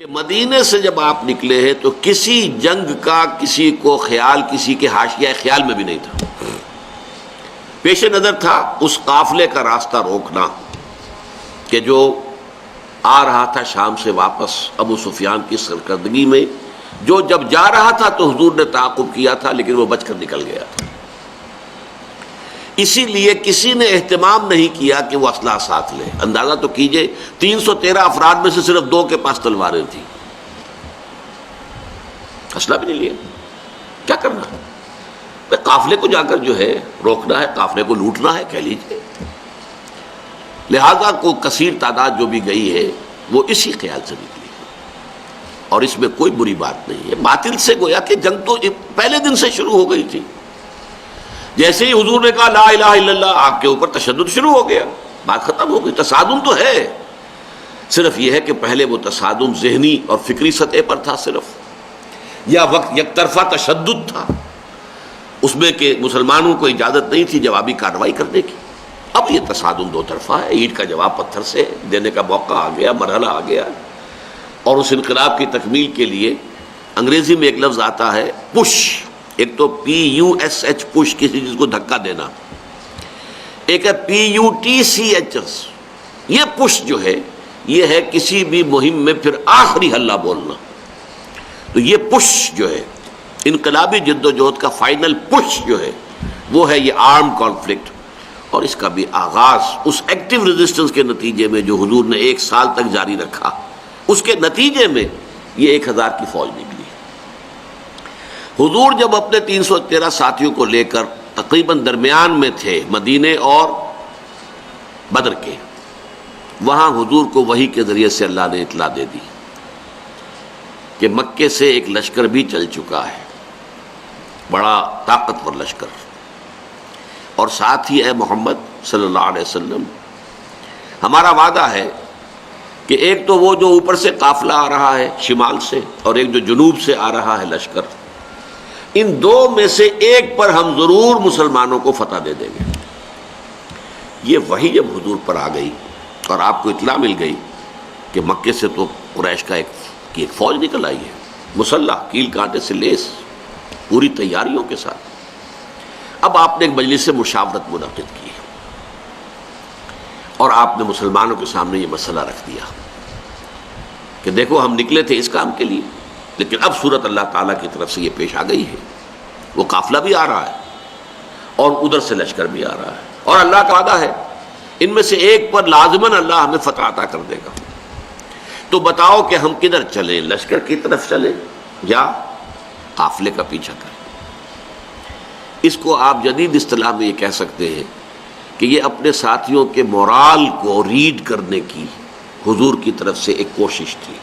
کہ مدینے سے جب آپ نکلے ہیں تو کسی جنگ کا کسی کو خیال کسی کے حاشیہ خیال میں بھی نہیں تھا. پیش نظر تھا اس قافلے کا راستہ روکنا کہ جو آ رہا تھا شام سے واپس ابو سفیان کی سرکردگی میں، جو جب جا رہا تھا تو حضور نے تعاقب کیا تھا لیکن وہ بچ کر نکل گیا تھا. اسی لیے کسی نے اہتمام نہیں کیا کہ وہ اسلحہ ساتھ لے. اندازہ تو کیجئے 313 افراد میں سے صرف 2 کے پاس تلواریں تھیں، اسلحہ بھی نہیں لیا. کیا کرنا ہے؟ قافلے کو جا کر جو ہے روکنا ہے، قافلے کو لوٹنا ہے کہہ لیجئے. لہذا کو کثیر تعداد جو بھی گئی ہے وہ اسی خیال سے نکلی اور اس میں کوئی بری بات نہیں ہے. باطل سے گویا کہ جنگ تو پہلے دن سے شروع ہو گئی تھی. جیسے ہی حضور نے کہا لا الہ الا اللہ، آپ کے اوپر تشدد شروع ہو گیا، بات ختم ہو گئی. تصادم تو ہے، صرف یہ ہے کہ پہلے وہ تصادم ذہنی اور فکری سطح پر تھا صرف، یا وقت یک طرفہ تشدد تھا اس میں کہ مسلمانوں کو اجازت نہیں تھی جوابی کارروائی کرنے کی. اب یہ تصادم 2 طرفہ ہے، اینٹ کا جواب پتھر سے دینے کا موقع آ گیا، مرحلہ آ گیا. اور اس انقلاب کی تکمیل کے لیے انگریزی میں ایک لفظ آتا ہے پش. ایک تو PUSH پش، کسی چیز کو دھکا دینا، ایک ہے PUTCH. یہ پش جو ہے یہ ہے کسی بھی مہم میں پھر آخری حلہ بولنا. تو یہ پش جو ہے انقلابی جد و جہد کا فائنل پش جو ہے وہ ہے یہ آرم کانفلکٹ. اور اس کا بھی آغاز اس ایکٹیو ریزسٹنس کے نتیجے میں جو حضور نے 1 سال تک جاری رکھا، اس کے نتیجے میں یہ 1000 کی فوج نکلی. حضور جب اپنے 313 ساتھیوں کو لے کر تقریباً درمیان میں تھے مدینے اور بدر کے، وہاں حضور کو وحی کے ذریعے سے اللہ نے اطلاع دے دی کہ مکے سے ایک لشکر بھی چل چکا ہے، بڑا طاقتور لشکر. اور ساتھ ہی اے محمد صلی اللہ علیہ وسلم، ہمارا وعدہ ہے کہ ایک تو وہ جو اوپر سے قافلہ آ رہا ہے شمال سے، اور ایک جو جنوب سے آ رہا ہے لشکر، ان 2 میں سے ایک پر ہم ضرور مسلمانوں کو فتح دے دیں گے. یہ وحی جب حضور پر آ گئی اور آپ کو اطلاع مل گئی کہ مکے سے تو قریش کا ایک فوج نکل آئی ہے، مسلح، کیل کانٹے سے لیس، پوری تیاریوں کے ساتھ. اب آپ نے ایک مجلس سے مشاورت منعقد کی اور آپ نے مسلمانوں کے سامنے یہ مسئلہ رکھ دیا کہ دیکھو ہم نکلے تھے اس کام کے لیے، لیکن اب صورت اللہ تعالیٰ کی طرف سے یہ پیش آ گئی ہے. وہ قافلہ بھی آ رہا ہے اور ادھر سے لشکر بھی آ رہا ہے، اور اللہ کا وعدہ ہے ان میں سے ایک پر لازماً اللہ ہمیں فتح عطا کر دے گا. تو بتاؤ کہ ہم کدھر چلیں، لشکر کی طرف چلیں یا قافلے کا پیچھا کریں؟ اس کو آپ جدید اصطلاح میں یہ کہہ سکتے ہیں کہ یہ اپنے ساتھیوں کے مورال کو ریڈ کرنے کی حضور کی طرف سے ایک کوشش تھی.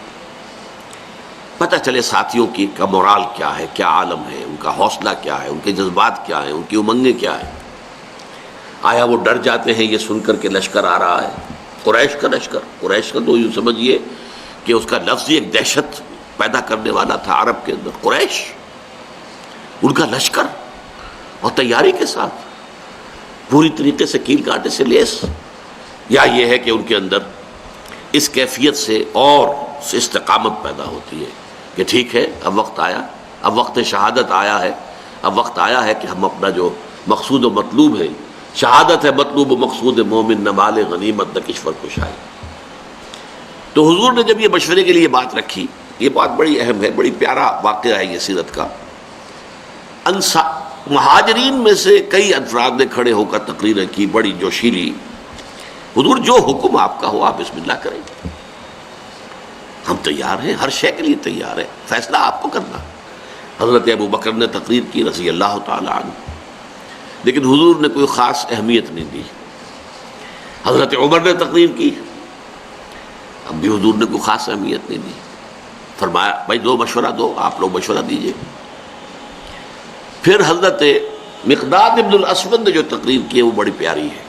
پتہ چلے ساتھیوں کا مورال کیا ہے، کیا عالم ہے، ان کا حوصلہ کیا ہے، ان کے جذبات کیا ہیں، ان کی امنگیں کیا ہیں. آیا وہ ڈر جاتے ہیں یہ سن کر کے لشکر آ رہا ہے، قریش کا لشکر؟ قریش کا تو یوں سمجھیے کہ اس کا لفظ ہی ایک دہشت پیدا کرنے والا تھا عرب کے اندر. قریش، ان کا لشکر اور تیاری کے ساتھ پوری طریقے سے کیل کانٹے سے لیس، یا یہ ہے کہ ان کے اندر اس کیفیت سے اور استقامت پیدا ہوتی ہے کہ ٹھیک ہے اب وقت آیا، اب وقت شہادت آیا ہے، اب وقت آیا ہے کہ ہم اپنا جو مقصود و مطلوب ہے، شہادت ہے مطلوب و مقصود مومن، نہ مال غنیمت نہ کشور کشائی. تو حضور نے جب یہ مشورے کے لیے بات رکھی، یہ بات بڑی اہم ہے، بڑی پیارا واقعہ ہے یہ سیرت کا. مہاجرین میں سے کئی افراد نے کھڑے ہو کر تقریریں کی بڑی جوشیلی. حضور جو حکم آپ کا ہو آپ بسم اللہ کریں، ہم تیار ہیں، ہر شے کے لیے تیار ہیں، فیصلہ آپ کو کرنا. حضرت ابو بکر نے تقریر کی رضی اللہ تعالی عنہ، لیکن حضور نے کوئی خاص اہمیت نہیں دی. حضرت عمر نے تقریر کی، اب بھی حضور نے کوئی خاص اہمیت نہیں دی. فرمایا بھائی دو مشورہ دو، آپ لوگ مشورہ دیجئے. پھر حضرت مقداد ابن الاسود نے جو تقریر کی ہے وہ بڑی پیاری ہے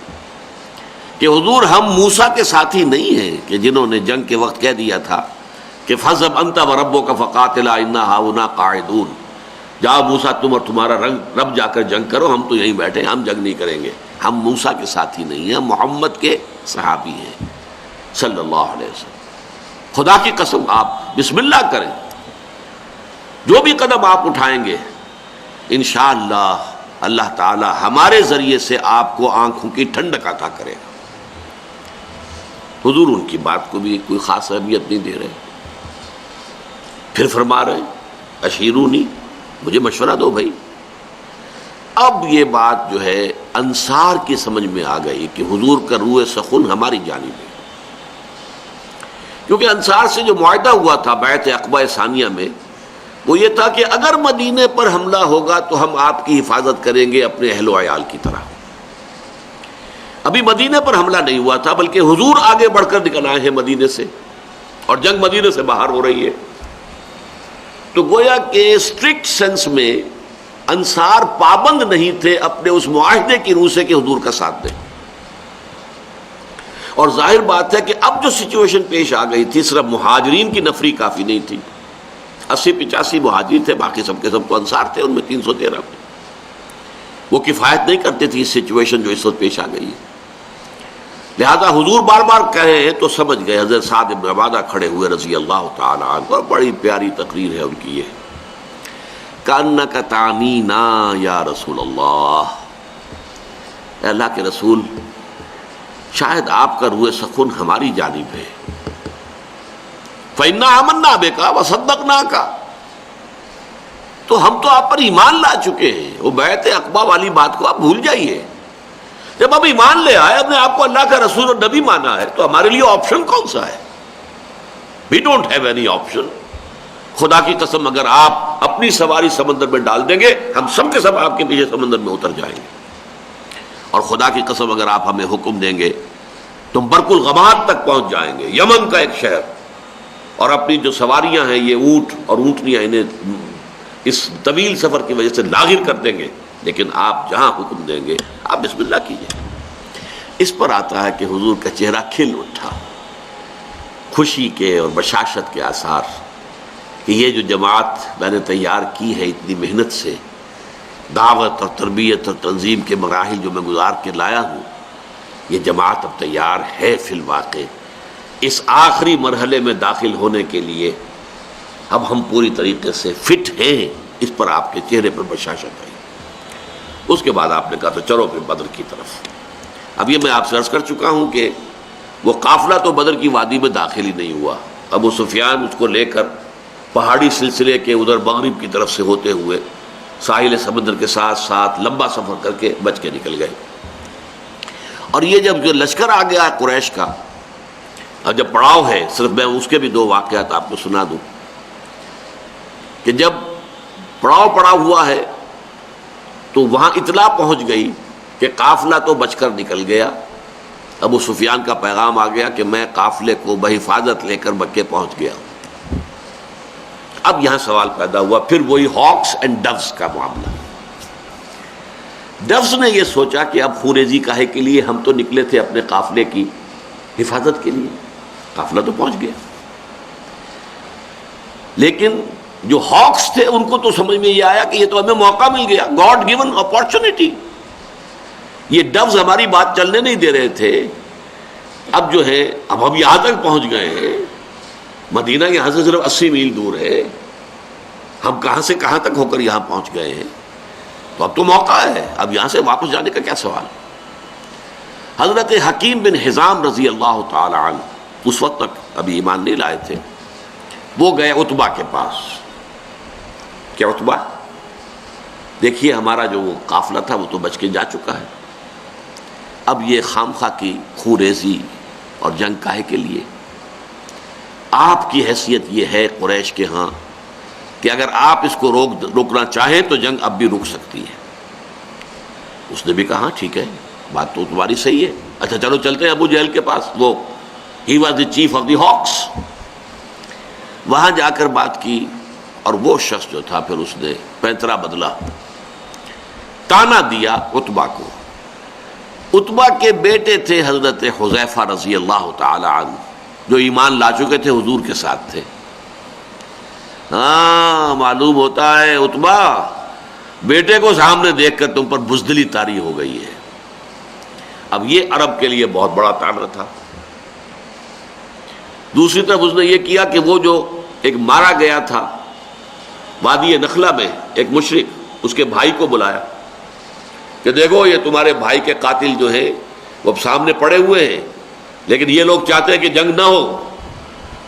کہ حضور ہم موسیٰ کے ساتھی نہیں ہیں کہ جنہوں نے جنگ کے وقت کہہ دیا تھا کہ فَاذْهَبْ أَنْتَ وَرَبُّكَ فَقَاتِلَا إِنَّا هَاهُنَا قَاعِدُونَ. جاؤ موسیٰ تم اور تمہارا رب جا کر جنگ کرو، ہم تو یہیں بیٹھے، ہم جنگ نہیں کریں گے. ہم موسیٰ کے ساتھی نہیں ہیں، ہم محمد کے صحابی ہیں صلی اللہ علیہ وسلم. خدا کی قسم آپ بسم اللہ کریں، جو بھی قدم آپ اٹھائیں گے انشاءاللہ اللہ تعالی ہمارے ذریعے سے آپ کو آنکھوں کی ٹھنڈک عطا کرے گا۔ حضور ان کی بات کو بھی کوئی خاص اہمیت نہیں دے رہے، پھر فرما رہے ہیں اشیرونی، مجھے مشورہ دو بھائی۔ اب یہ بات جو ہے انصار کی سمجھ میں آ گئی کہ حضور کا روح سخن ہماری جانب ہے، کیونکہ انصار سے جو معاہدہ ہوا تھا بیعت عقبہ ثانیہ میں وہ یہ تھا کہ اگر مدینے پر حملہ ہوگا تو ہم آپ کی حفاظت کریں گے اپنے اہل و عیال کی طرح۔ ابھی مدینے پر حملہ نہیں ہوا تھا، بلکہ حضور آگے بڑھ کر نکل آئے ہیں مدینے سے، اور جنگ مدینے سے باہر ہو رہی ہے۔ تو گویا کہ اسٹرکٹ سینس میں انصار پابند نہیں تھے اپنے اس معاہدے کی روح سے کہ حضور کا ساتھ دیں، اور ظاہر بات ہے کہ اب جو سچویشن پیش آ گئی تھی صرف مہاجرین کی نفری کافی نہیں تھی، 80-85 مہاجرین تھے، باقی سب کے سب تو انصار تھے، ان میں 313 وہ کفایت نہیں کرتے تھے اس سچویشن جو اس وقت پیش آ گئی ہے۔ لہذا حضور بار بار کہے تو سمجھ گئے۔ حضرت سعد بن عبادہ کھڑے ہوئے رضی اللہ تعالی عنہ، بڑی پیاری تقریر ہے ان کی یہ، کأنک تعنینا یا رسول اللہ، اے اللہ کے رسول شاید آپ کا روح سخن ہماری جانب ہے، فإنا آمنا بک وصدقناک، تو ہم تو آپ پر ایمان لا چکے ہیں، وہ بیعت عقبہ والی بات کو آپ بھول جائیے۔ جب ہم ایمان لے آئے، اپنے آپ کو اللہ کا رسول اور نبی مانا ہے، تو ہمارے لیے آپشن کون سا ہے؟ We don't have any option. خدا کی قسم اگر آپ اپنی سواری سمندر میں ڈال دیں گے، ہم سب کے سب آپ کے پیچھے سمندر میں اتر جائیں گے، اور خدا کی قسم اگر آپ ہمیں حکم دیں گے تو ہم برق الغماد تک پہنچ جائیں گے، یمن کا ایک شہر، اور اپنی جو سواریاں ہیں یہ اونٹ اور اونٹنیاں انہیں اس طویل سفر کی وجہ سے لاغر کر دیں گے، لیکن آپ جہاں حکم دیں گے آپ بسم اللہ کیجئے۔ اس پر آتا ہے کہ حضور کا چہرہ کھل اٹھا، خوشی کے اور بشاشت کے آثار، کہ یہ جو جماعت میں نے تیار کی ہے اتنی محنت سے، دعوت اور تربیت اور تنظیم کے مراحل جو میں گزار کے لایا ہوں، یہ جماعت اب تیار ہے فی الواقع اس آخری مرحلے میں داخل ہونے کے لیے، اب ہم پوری طریقے سے فٹ ہیں۔ اس پر آپ کے چہرے پر بشاشت آئی۔ اس کے بعد آپ نے کہا تو چلو پھر بدر کی طرف۔ اب یہ میں آپ سے عرض کر چکا ہوں کہ وہ قافلہ تو بدر کی وادی میں داخل ہی نہیں ہوا، ابو سفیان اس کو لے کر پہاڑی سلسلے کے ادھر مغرب کی طرف سے ہوتے ہوئے ساحل سمندر کے ساتھ ساتھ لمبا سفر کر کے بچ کے نکل گئے۔ اور یہ جب جو لشکر آ گیا قریش کا، اور جب پڑاؤ ہے، صرف میں اس کے بھی 2 واقعات آپ کو سنا دوں کہ جب پڑاؤ پڑا ہوا ہے تو وہاں اطلاع پہنچ گئی کہ قافلہ تو بچ کر نکل گیا۔ ابو سفیان کا پیغام آ گیا کہ میں قافلے کو بحفاظت لے کر مکے پہنچ گیا ہوں۔ اب یہاں سوال پیدا ہوا، پھر وہی ہاکس اینڈ ڈوز کا معاملہ۔ ڈوز نے یہ سوچا کہ اب خوریزی کاہے کے لیے، ہم تو نکلے تھے اپنے قافلے کی حفاظت کے لیے، قافلہ تو پہنچ گیا۔ لیکن جو ہاکس تھے ان کو تو سمجھ میں یہ آیا کہ یہ تو ہمیں موقع مل گیا، گاڈ گیون اپارچونٹی۔ یہ ڈوز ہماری بات چلنے نہیں دے رہے تھے، اب جو ہے اب ہم یہاں تک پہنچ گئے ہیں، مدینہ یہاں سے صرف 80 میل دور ہے، ہم کہاں سے کہاں تک ہو کر یہاں پہنچ گئے ہیں، تو اب تو موقع ہے، اب یہاں سے واپس جانے کا کیا سوال۔ حضرت حکیم بن حزام رضی اللہ تعالی عنہ اس وقت تک ابھی ایمان نہیں لائے تھے، وہ گئے عتبہ کے پاس۔ کیا عتبہ؟ دیکھیے ہمارا جو وہ قافلہ تھا وہ تو بچ کے جا چکا ہے، اب یہ خامخواہ کی خوریزی اور جنگ کاہے کے لیے؟ آپ کی حیثیت یہ ہے قریش کے ہاں کہ اگر آپ اس کو روکنا چاہیں تو جنگ اب بھی رک سکتی ہے۔ اس نے بھی کہا ٹھیک ہے، بات تو تمہاری صحیح ہے، اچھا چلو چلتے ہیں ابو جہل کے پاس، وہ he was the chief of the ہاکس۔ وہاں جا کر بات کی، اور وہ شخص جو تھا پھر اس نے پینترا بدلا، تانا دیا عتبہ کو۔ عتبہ کے بیٹے تھے حضرت حذیفہ رضی اللہ تعالی عنہ، جو ایمان لا چکے تھے، حضور کے ساتھ تھے۔ ہاں معلوم ہوتا ہے عتبہ بیٹے کو سامنے دیکھ کر تم پر بزدلی طاری ہو گئی ہے۔ اب یہ عرب کے لیے بہت بڑا طعنہ تھا۔ دوسری طرف اس نے یہ کیا کہ وہ جو ایک مارا گیا تھا وادی نخلا میں ایک مشرک، اس کے بھائی کو بلایا کہ دیکھو یہ تمہارے بھائی کے قاتل جو ہیں وہ اب سامنے پڑے ہوئے ہیں، لیکن یہ لوگ چاہتے ہیں کہ جنگ نہ ہو۔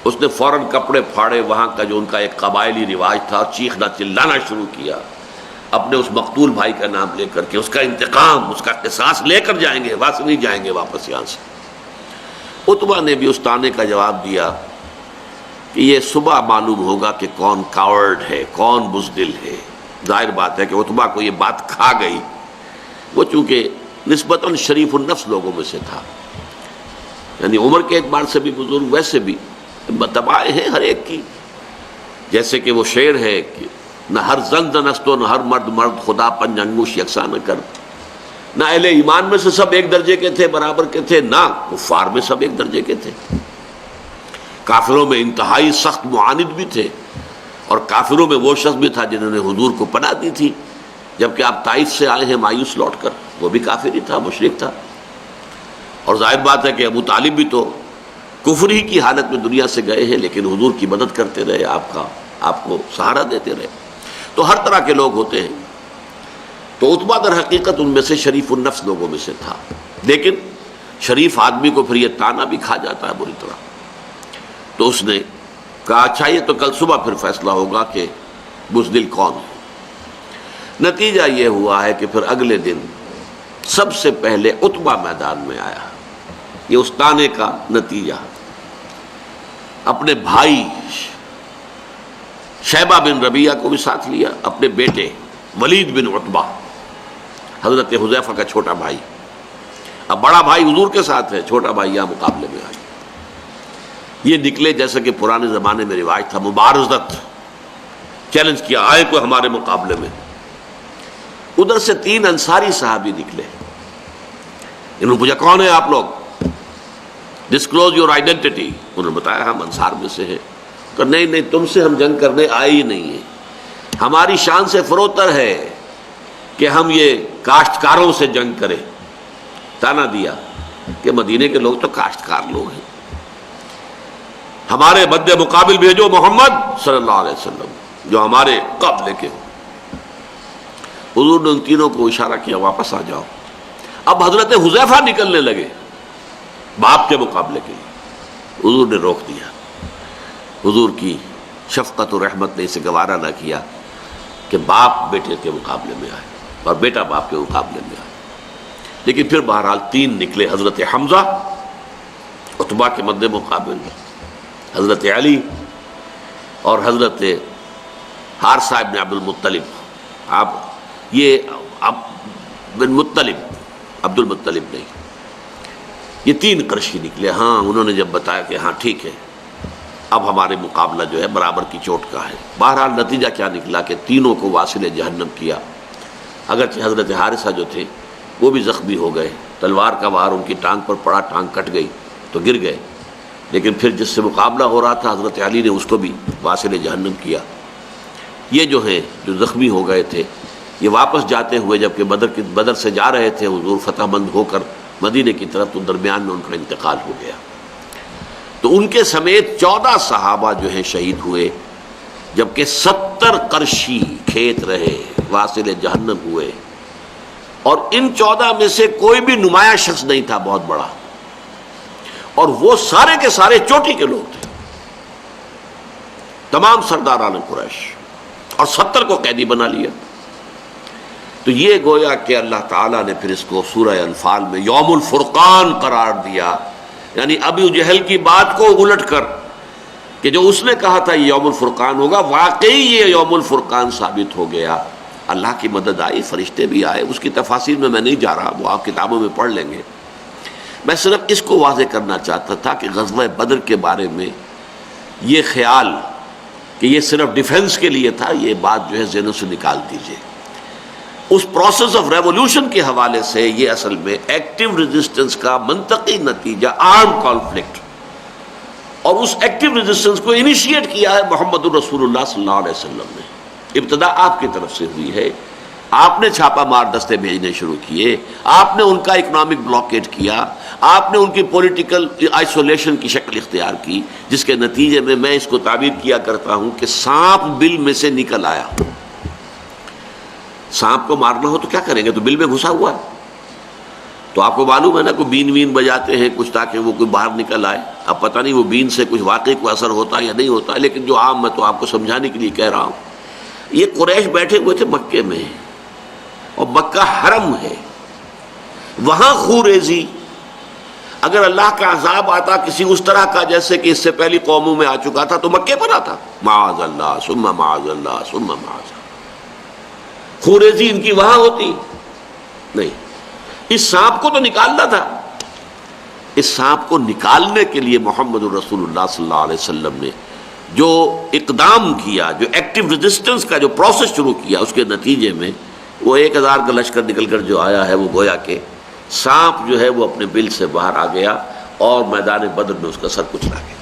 اس نے فوراً کپڑے پھاڑے، وہاں کا جو ان کا ایک قبائلی رواج تھا، چیخنا چلانا شروع کیا، اپنے اس مقتول بھائی کا نام لے کر کے اس کا انتقام، اس کا قصاص لے کر جائیں گے، واپس نہیں جائیں گے واپس یہاں سے۔ عتبہ نے بھی اس طعنے کا جواب دیا کہ یہ صبح معلوم ہوگا کہ کون کاورڈ ہے، کون بزدل ہے۔ ظاہر بات ہے کہ عتبہ کو یہ بات کھا گئی، وہ چونکہ نسبتاً شریف النفس لوگوں میں سے تھا، یعنی عمر کے اعتبار سے بھی بزرگ، ویسے بھی تباہیں ہیں ہر ایک کی، جیسے کہ وہ شعر ہے کہ نہ ہر زن زنست و نہ ہر مرد مرد، خدا پنج انگوش یکساں نہ کر۔ نہ اہل ایمان میں سے سب ایک درجے کے تھے، برابر کے تھے، نہ کفار میں سب ایک درجے کے تھے۔ کافروں میں انتہائی سخت معاند بھی تھے، اور کافروں میں وہ شخص بھی تھا جنہوں نے حضور کو پناہ دی تھی، جبکہ آپ طائف سے آئے ہیں مایوس لوٹ کر، وہ بھی کافر ہی تھا، مشرک تھا۔ اور ظاہر بات ہے کہ ابو طالب بھی تو کفر ہی کی حالت میں دنیا سے گئے ہیں، لیکن حضور کی مدد کرتے رہے، آپ کو سہارا دیتے رہے۔ تو ہر طرح کے لوگ ہوتے ہیں۔ تو عتبہ در حقیقت ان میں سے شریف النفس لوگوں میں سے تھا، لیکن شریف آدمی کو پھر یہ تانا بھی کھا جاتا ہے بری طرح۔ تو اس نے کہا اچھا یہ تو کل صبح پھر فیصلہ ہوگا کہ بزدل کون ہے۔ نتیجہ یہ ہوا ہے کہ پھر اگلے دن سب سے پہلے عتبہ میدان میں آیا۔ یہ اس تانے کا نتیجہ، اپنے بھائی شیبہ بن ربیعہ کو بھی ساتھ لیا، اپنے بیٹے ولید بن عتبہ، حضرت حذیفہ کا چھوٹا بھائی۔ اب بڑا بھائی حضور کے ساتھ ہے، چھوٹا بھائی یہاں مقابلے میں آیا۔ یہ نکلے جیسے کہ پرانے زمانے میں رواج تھا، مبارزت، چیلنج کیا، آئے کوئی ہمارے مقابلے میں۔ ادھر سے 3 انصاری صحابی نکلے، انہوں نے پوچھا کون ہے آپ لوگ، ڈسکلوز یور آئیڈینٹی۔ انہوں نے بتایا ہم انصار میں سے ہیں۔ کہ نہیں نہیں، تم سے ہم جنگ کرنے آئے ہی نہیں ہیں، ہماری شان سے فروتر ہے کہ ہم یہ کاشتکاروں سے جنگ کریں۔ تانا دیا کہ مدینے کے لوگ تو کاشتکار لوگ ہیں، ہمارے مد مقابل بھیجو محمد صلی اللہ علیہ وسلم جو ہمارے قابلے کے ہوں۔ حضور نے ان تینوں کو اشارہ کیا واپس آ جاؤ۔ اب حضرت حذیفہ نکلنے لگے باپ کے مقابلے کے لیے، حضور نے روک دیا۔ حضور کی شفقت و رحمت نے اسے گوارا نہ کیا کہ باپ بیٹے کے مقابلے میں آئے اور بیٹا باپ کے مقابلے میں آئے۔ لیکن پھر بہرحال 3 نکلے، حضرت حمزہ عتبہ کے مد مقابل، حضرت علی اور حضرت حارثہ ابن عبد المطلب۔ آپ یہ بن مطلب، عبد المطلب نہیں، یہ 3 قرشی نکلے۔ ہاں انہوں نے جب بتایا کہ ہاں ٹھیک ہے اب ہمارے مقابلہ جو ہے برابر کی چوٹ کا ہے۔ بہرحال نتیجہ کیا نکلا کہ تینوں کو واصل جہنم کیا۔ اگرچہ حضرت حارثہ جو تھے وہ بھی زخمی ہو گئے، تلوار کا وار ان کی ٹانگ پر پڑا، ٹانگ کٹ گئی تو گر گئے، لیکن پھر جس سے مقابلہ ہو رہا تھا حضرت علی نے اس کو بھی واصل جہنم کیا۔ یہ جو ہیں جو زخمی ہو گئے تھے، یہ واپس جاتے ہوئے جبکہ بدر سے جا رہے تھے حضور فتح مند ہو کر مدینے کی طرف، تو درمیان میں ان کا انتقال ہو گیا۔ تو ان کے سمیت 14 صحابہ جو ہیں شہید ہوئے، جبکہ 70 قرشی کھیت رہے، واصل جہنم ہوئے۔ اور ان 14 میں سے کوئی بھی نمایاں شخص نہیں تھا بہت بڑا، اور وہ سارے کے سارے چوٹی کے لوگ تھے، تمام سرداران قریش، اور 70 کو قیدی بنا لیا۔ تو یہ گویا کہ اللہ تعالیٰ نے پھر اس کو سورہ انفال میں یوم الفرقان قرار دیا، یعنی ابو جہل کی بات کو الٹ کر کہ جو اس نے کہا تھا یہ یوم الفرقان ہوگا، واقعی یہ یوم الفرقان ثابت ہو گیا۔ اللہ کی مدد آئی، فرشتے بھی آئے، اس کی تفاصیل میں نہیں جا رہا، وہ آپ کتابوں میں پڑھ لیں گے۔ میں صرف اس کو واضح کرنا چاہتا تھا کہ غزوہ بدر کے بارے میں یہ خیال کہ یہ صرف ڈیفنس کے لیے تھا، یہ بات جو ہے ذہنوں سے نکال دیجئے۔ اس پروسیس آف ریولوشن کے حوالے سے یہ اصل میں ایکٹیو ریزسٹنس کا منطقی نتیجہ، آرم کانفلکٹ، اور اس ایکٹیو ریزسٹنس کو انیشیٹ کیا ہے محمد الرسول اللہ صلی اللہ علیہ وسلم نے۔ ابتدا آپ کی طرف سے ہوئی ہے، آپ نے چھاپا مار دستے بھیجنے شروع کیے، آپ نے ان کا اکنامک بلاکیٹ کیا، آپ نے ان کی پولیٹیکل آئسولیشن کی شکل اختیار کی، جس کے نتیجے میں میں اس کو تعبیر کیا کرتا ہوں کہ سانپ بل میں سے نکل آیا۔ سانپ کو مارنا ہو تو کیا کریں گے؟ تو بل میں گھسا ہوا ہے، تو آپ کو معلوم ہے نا، کوئی بین وین بجاتے ہیں کچھ تاکہ وہ کوئی باہر نکل آئے۔ اب پتہ نہیں وہ بین سے کچھ واقعی کوئی اثر ہوتا ہے یا نہیں ہوتا ہے، لیکن جو عام میں تو آپ کو سمجھانے کے لیے کہہ رہا ہوں۔ یہ قریش بیٹھے ہوئے تھے مکے میں، اور مکہ حرم ہے، وہاں خوریزی، اگر اللہ کا عذاب آتا کسی اس طرح کا جیسے کہ اس سے پہلی قوموں میں آ چکا تھا تو مکے پر آتا، معاذ اللہ ثم معاذ اللہ ثم معاذ اللہ۔ خوریزی ان کی وہاں ہوتی نہیں۔ اس سانپ کو تو نکالنا تھا، اس سانپ کو نکالنے کے لیے محمد الرسول اللہ صلی اللہ علیہ وسلم نے جو اقدام کیا، جو ایکٹیو ریزسٹنس کا جو پروسیس شروع کیا، اس کے نتیجے میں وہ 1000 کا لشکر نکل کر جو آیا ہے، وہ گویا کہ سانپ جو ہے وہ اپنے بل سے باہر آ گیا اور میدان بدر میں اس کا سر کچلا گیا۔